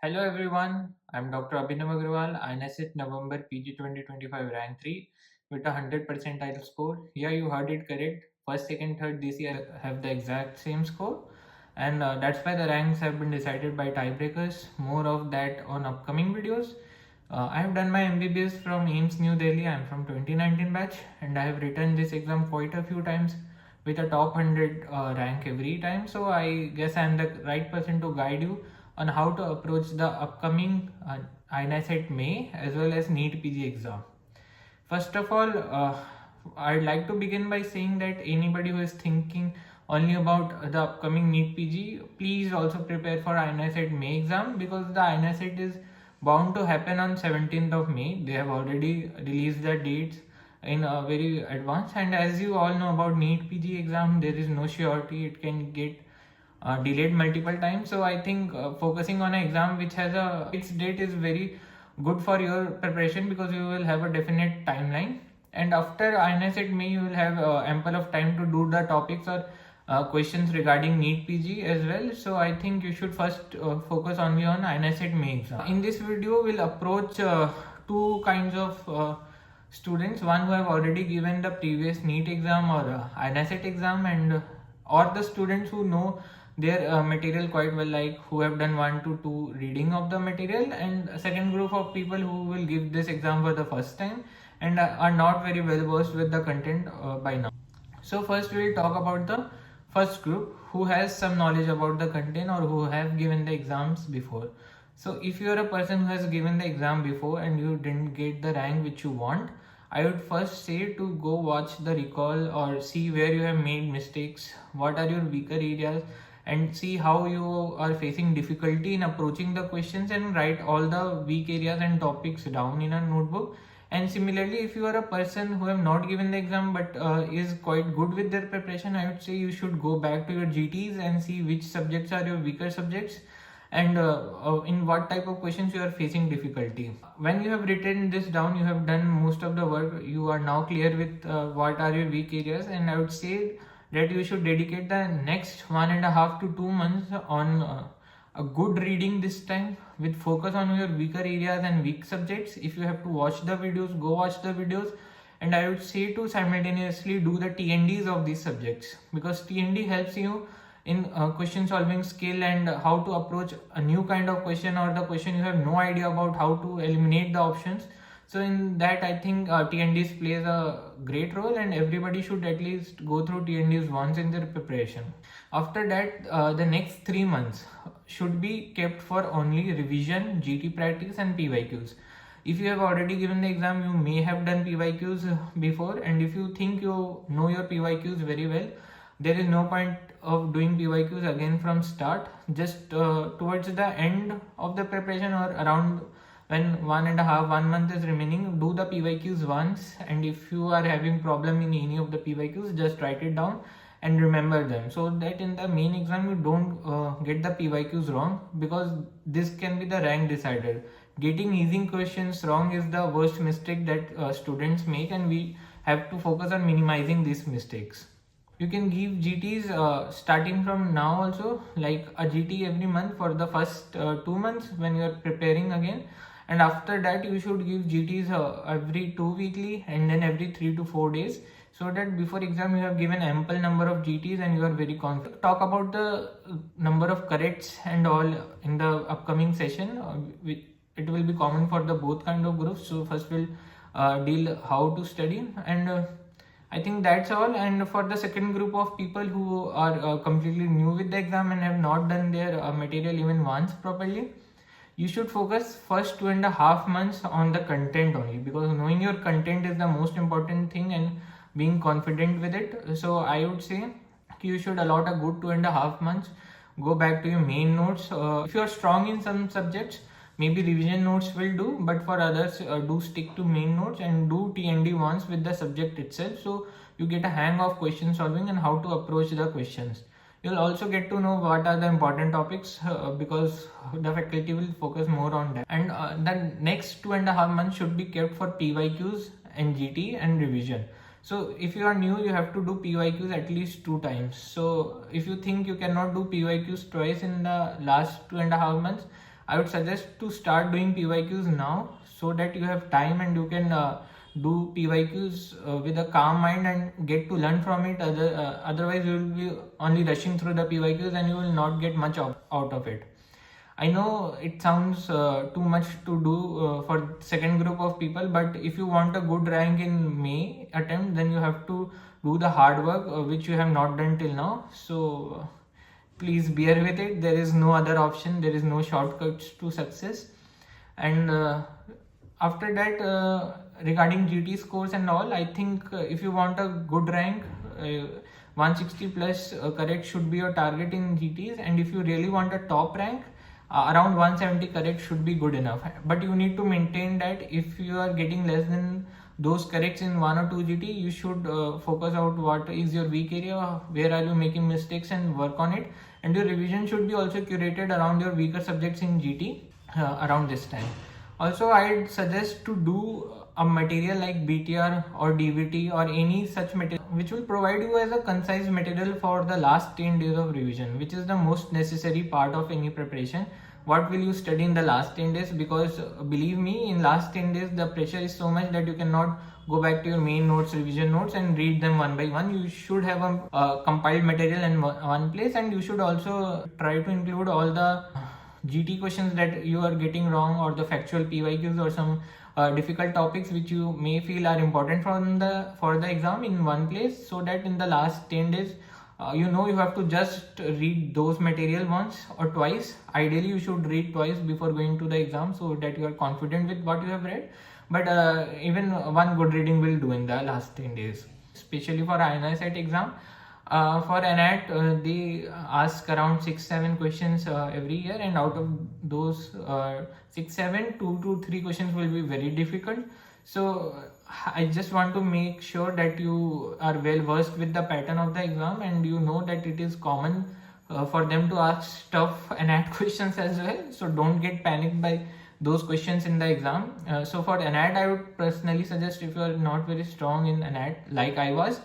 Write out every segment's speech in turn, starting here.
Hello everyone, I'm Dr. Abhinav Agarwal, INICET November PG 2025 rank 3 with a 100 percentile score. Yeah, you heard it correct. First, second, third this year have the exact same score, and that's why the ranks have been decided by tiebreakers. More of that on upcoming videos. I have done my MBBS from AIIMS New Delhi. I'm from 2019 batch, and I have written this exam quite a few times with a top 100 rank every time. So I guess I'm the right person to guide you on how to approach the upcoming INICET May as well as NEET PG exam. First of all, I'd like to begin by saying that anybody who is thinking only about the upcoming NEET PG, please also prepare for INICET May exam, because the INICET is bound to happen on 17th of May. They have already released the dates in a very advance, and as you all know about NEET PG exam, there is no surety, it can get delayed multiple times. So I think focusing on an exam which has a fixed date is very good for your preparation, because you will have a definite timeline, and after INICET May you will have ample of time to do the topics or questions regarding NEET PG as well. So I think you should first focus only on INICET May exam. In this video we'll approach two kinds of students: one who have already given the previous NEET exam or INICET exam, and or the students who know their material quite well, like who have done 1 to 2 reading of the material, and a second group of people who will give this exam for the first time and are not very well versed with the content by now. So first we will talk about the first group who has some knowledge about the content or who have given the exams before. So if you are a person who has given the exam before and you didn't get the rank which you want, I would first say to go watch the recall or see where you have made mistakes, what are your weaker areas, and see how you are facing difficulty in approaching the questions, and write all the weak areas and topics down in a notebook. And similarly, if you are a person who have not given the exam but is quite good with their preparation, I would say you should go back to your GTs and see which subjects are your weaker subjects, and in what type of questions you are facing difficulty. When you have written this down, you have done most of the work, you are now clear with what are your weak areas, and I would say that you should dedicate the next 1.5 to 2 months on a good reading this time, with focus on your weaker areas and weak subjects. If you have to watch the videos, go watch the videos, and I would say to simultaneously do the TNDs of these subjects, because TND helps you in question solving skill and how to approach a new kind of question, or the question you have no idea about, how to eliminate the options. So in that, I think TNDs plays a great role, and everybody should at least go through TNDs once in their preparation. After that, the next 3 months should be kept for only revision, GT practice and PYQs. If you have already given the exam, you may have done PYQs before, and if you think you know your PYQs very well, there is no point of doing PYQs again from start. Just towards the end of the preparation, or around when 1 month is remaining, do the PYQs once, and if you are having problem in any of the PYQs, just write it down and remember them, so that in the main exam you don't get the PYQs wrong, because this can be the rank decider. Getting easy questions wrong is the worst mistake that students make, and we have to focus on minimizing these mistakes. You can give GTs starting from now also, like a GT every month for the first 2 months when you are preparing again, and after that you should give GTs every 2 weekly, and then every 3 to 4 days, so that before exam you have given ample number of GTs and you are very confident. Talk about the number of corrects and all in the upcoming session. It will be common for the both kind of groups. So first we'll deal how to study, and I think that's all. And for the second group of people who are completely new with the exam and have not done their material even once properly, you should focus first 2.5 months on the content only, because knowing your content is the most important thing and being confident with it. So I would say you should allot a good 2.5 months. Go back to your main notes. If you are strong in some subjects, maybe revision notes will do, but for others, do stick to main notes and do TND once with the subject itself, so you get a hang of question solving and how to approach the questions. You'll also get to know what are the important topics, because the faculty will focus more on that. And the next 2.5 months should be kept for PYQs and GT and revision. So if you are new, you have to do PYQs at least 2 times. So if you think you cannot do PYQs twice in the last 2.5 months, I would suggest to start doing PYQs now, so that you have time and you can do PYQs with a calm mind and get to learn from it. Otherwise you will be only rushing through the PYQs and you will not get much out of it. I know it sounds too much to do for second group of people, but if you want a good rank in May attempt, then you have to do the hard work which you have not done till now. So please bear with it. There is no other option. There is no shortcuts to success. And after that, regarding GT scores and all, I think if you want a good rank, 160 plus correct should be your target in GTs. And if you really want a top rank, around 170 correct should be good enough. But you need to maintain that. If you are getting less than those corrects in 1 or 2 GT, you should focus out what is your weak area, where are you making mistakes, and work on it. And your revision should be also curated around your weaker subjects in GT around this time. Also, I'd suggest to do a material like BTR or DVT or any such material which will provide you as a concise material for the last 10 days of revision, which is the most necessary part of any preparation. What will you study in the last 10 days? Because believe me, in last 10 days the pressure is so much that you cannot go back to your main notes, revision notes, and read them one by one. You should have a compiled material in one place, and you should also try to include all the GT questions that you are getting wrong, or the factual PYQs, or some difficult topics which you may feel are important for the exam in one place, so that in the last 10 days you have to just read those material once or twice. Ideally you should read twice before going to the exam, so that you are confident with what you have read. But even one good reading will do in the last 10 days, especially for INI-CET exam. For NET, they ask around 6-7 questions every year, and out of those 6-7, 2 to 3 questions will be very difficult. So I just want to make sure that you are well versed with the pattern of the exam, and you know that it is common for them to ask tough NET questions as well. So don't get panicked by those questions in the exam. So for NET, I would personally suggest, if you are not very strong in NET like I was,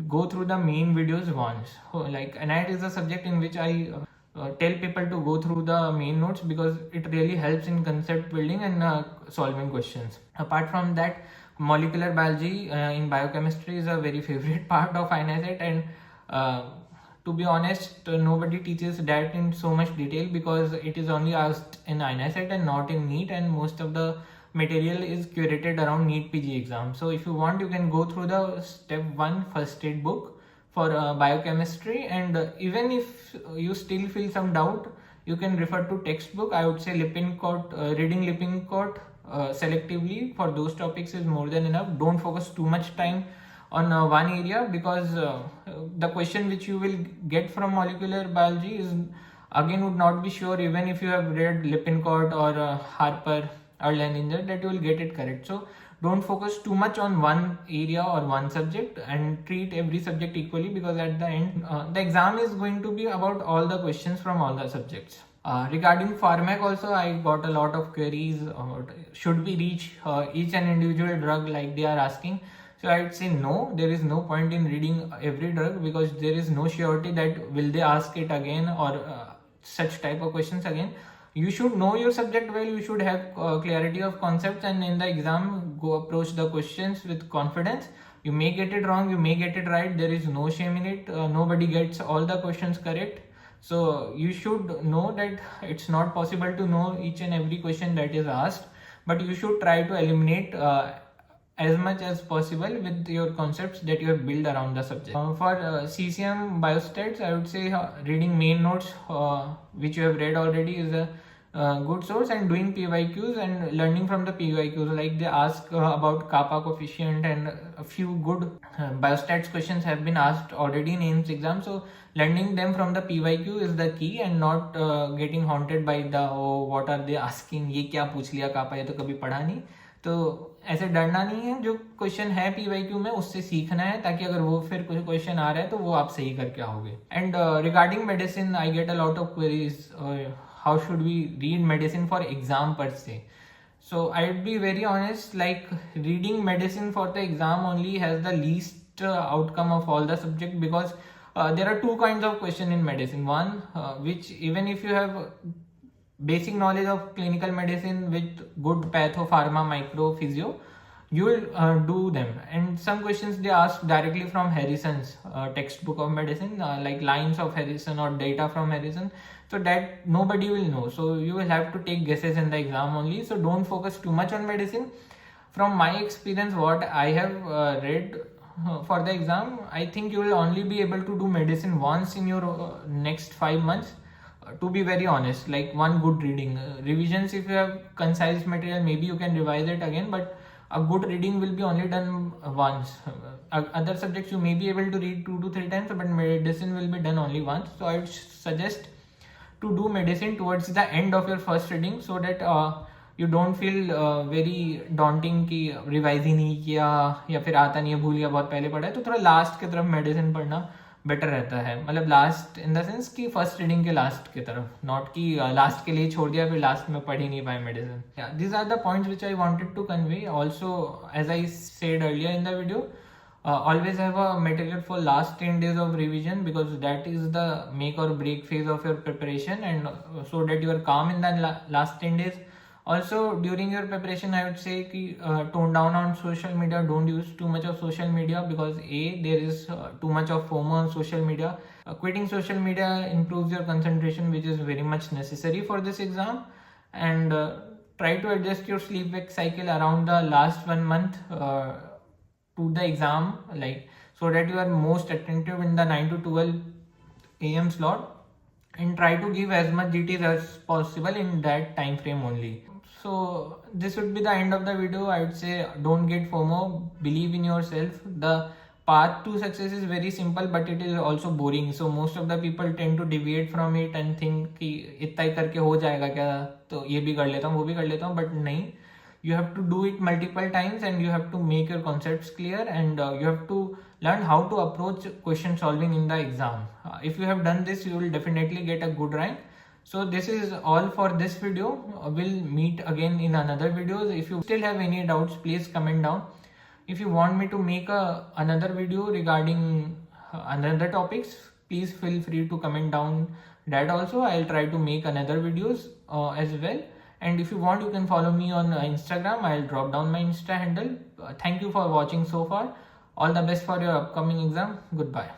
go through the main videos once. Like NET is a subject in which I tell people to go through the main notes, because it really helps in concept building and solving questions. Apart from that, molecular biology in biochemistry is a very favorite part of INICET, and to be honest, nobody teaches that in so much detail, because it is only asked in INICET and not in NEET, and most of the material is curated around NEET PG exam. So if you want, you can go through the step 1 first aid book for biochemistry, and even if you still feel some doubt, you can refer to textbook. I would say Lippincott, reading Lippincott selectively for those topics is more than enough. Don't focus too much time on one area, because the question which you will get from molecular biology is again would not be sure, even if you have read Lippincott or Harper or Leininger, that you will get it correct. So don't focus too much on one area or one subject, and treat every subject equally, because at the end the exam is going to be about all the questions from all the subjects. Regarding pharmac also, I got a lot of queries about should we reach each and individual drug like they are asking. So I'd say no, there is no point in reading every drug, because there is no surety that will they ask it again, or such type of questions again. You should know your subject well, you should have clarity of concepts, and in the exam go approach the questions with confidence. You may get it wrong, you may get it right, there is no shame in it. Nobody gets all the questions correct. So you should know that it's not possible to know each and every question that is asked, but you should try to eliminate as much as possible with your concepts that you have built around the subject. For CCM biostats, I would say reading main notes which you have read already is a good source, and doing PYQs and learning from the PYQs. Like they ask about kappa coefficient, and a few good biostats questions have been asked already in AIIMS exam. So learning them from the PYQ is the key, and not getting haunted by the what are they asking, ये क्या पूछ लिया kappa, ये तो कभी पढ़ा नहीं. तो ऐसे डरना नहीं है, जो क्वेश्चन है PYQ में उससे सीखना है, ताकि अगर वो फिर कोई क्वेश्चन आ रहा है तो वो आप सही करके आओगे. And regarding medicine, I get a lot of queries, how should we read medicine for exam per se. So I'd be very honest, like reading medicine for the exam only has the least outcome of all the subject, because there are two kinds of question in medicine. One which even if you have basic knowledge of clinical medicine with good patho, pharma, micro, physio, you will do them. And some questions they ask directly from Harrison's textbook of medicine, like lines of Harrison or data from Harrison, so that nobody will know. So you will have to take guesses in the exam only. So don't focus too much on medicine. From my experience, what I have read for the exam, I think you will only be able to do medicine once in your next 5 months. To be very honest, like one good reading, revisions, if you have concise material, maybe you can revise it again, but a good reading will be only done once. Other subjects you may be able to read 2 to 3 times, but medicine will be done only once. So I would suggest to do medicine towards the end of your first reading, so that you don't feel very daunting कि revise ही नहीं किया या फिर आता नहीं है, भूल गया, बहुत पहले पढ़ा है. तो थोड़ा लास्ट की तरफ मेडिसिन पढ़ना बेटर रहता है. मतलब लास्ट इन द सेंस कि फर्स्ट रीडिंग के लास्ट की तरफ, नॉट कि लास्ट के लिए छोड़ दिया फिर लास्ट में पढ़ ही नहीं पाए medicine. This are the points which I wanted to convey. Also as I said earlier in the video, always have a material for last 10 days of revision, because that is the make or break phase of your preparation, and so that you are calm in the last 10 days. Also during your preparation, I would say ki, tone down on social media. Don't use too much of social media, because there is too much of FOMO on social media. Quitting social media improves your concentration, which is very much necessary for this exam. And try to adjust your sleep wake cycle around the last 1 month to the exam, like, so that you are most attentive in the 9 to 12 AM slot, and try to give as much details as possible in that time frame only. So this would be the end of the video. I would say don't get FOMO, believe in yourself. The path to success is very simple, but it is also boring. So most of the people tend to deviate from it and think कि इतना ही करके हो जाएगा क्या, तो ये भी कर लेता हूँ वो भी कर लेता हूँ, but नहीं. You have to do it multiple times, and you have to make your concepts clear, and you have to learn how to approach question solving in the exam. If you have done this, you will definitely get a good rank. So this is all for this video. We'll meet again in another videos. If you still have any doubts, please comment down. If you want me to make another video regarding another topics, please feel free to comment down that also. I'll try to make another videos as well. And if you want, you can follow me on Instagram. I'll drop down my Insta handle. Thank you for watching so far. All the best for your upcoming exam. Goodbye.